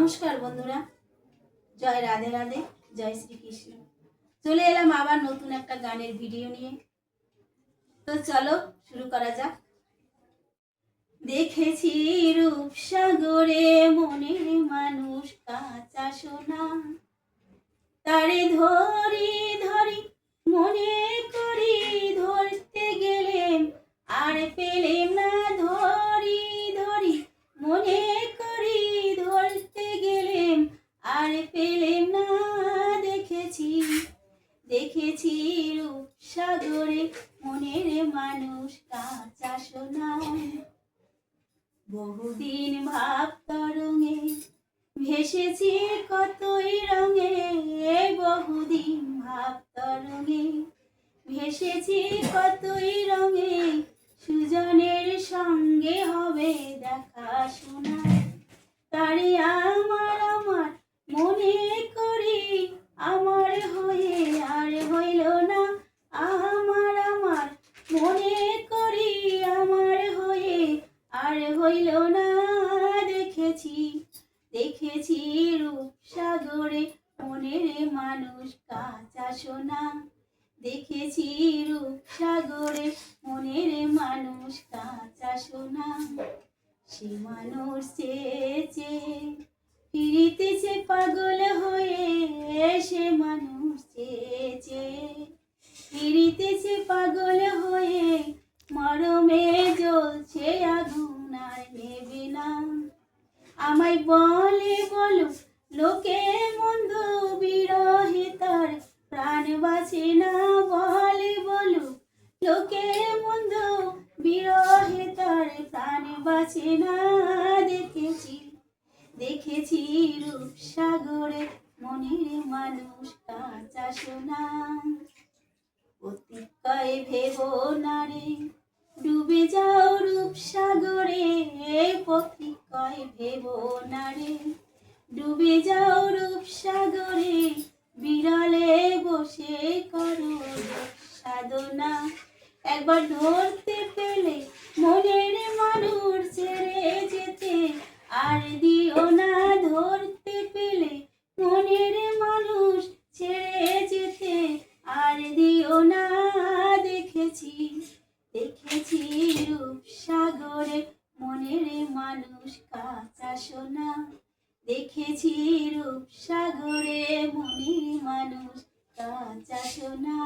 নমস্কার বন্ধুরা, জয় রাধে রাধে, জয় শ্রীকৃষ্ণ। চলে এলাম আবার নতুন একটা গানের ভিডিও নিয়ে। তো চলো শুরু করা যাক। দেখেছি রূপসাগরে মনের মানুষ কাঁচা সোনা, তারে ধরি ধরি মনে করি ধরতে গেলেম আর পেলেম না, ধরি ধরি মনে করি ধরতে গেলেম আর পেলেম না। দেখেছি দেখেছি রূপসাগরে মনের মানুষ কাঁচা সোনা, বহুদিন ভাব তরঙ্গে ভেসেছি কতই রঙে, বহুদিন ভাব তরঙ্গে ভেসেছি কতই রঙে, সুজনের সঙ্গে হবে দেখা শোনা। তারে আমার আমার মনে করি আমার হয়ে আর হইল না, আমার আমার মনে করি আমার হয়ে আর হইল না। দেখেছি দেখেছি রূপসাগরে মনের মানুষ কাঁচা সোনা, দেখেছি রূপসাগরে মনের মানুষ কাঁচা সোনা। সে মানুষ চেয়েছে ফিরিতেছে পাগল হয়ে, সে মানুষ চেয়েছে ফিরিতেছে পাগল হয়ে, মরমে জ্বলছে আগুন আর নেবে না। আমায় বলে বলো লোকে মন্দ, বিরহে তার প্রাণ বাঁচে না। বলে বলো লোকে মন্দ, বিরহে তার প্রাণ বাঁচে না। দেখেছি দেখেছি রূপসাগরে মনের মানুষ কাঁচা সোনা, অতিকায় ভেবো না রে ডুবে যাও রূপসাগরে, পথিকায় ভেবো না রে ডুবে যাও রূপসাগরে, বিরলে বসে করো সাধনা। একবার ধরতে পেলে মনের মানুষ ছেড়ে যেতে আর দিও না, ধরতে পেলে মনের মানুষ ছেড়ে যেতে আর দিও না। দেখেছি দেখেছি রূপসাগরে মনের মানুষ কাঁচা সোনা, দেখেছি রূপসাগরে মনের মানুষ কাঁচা সোনা।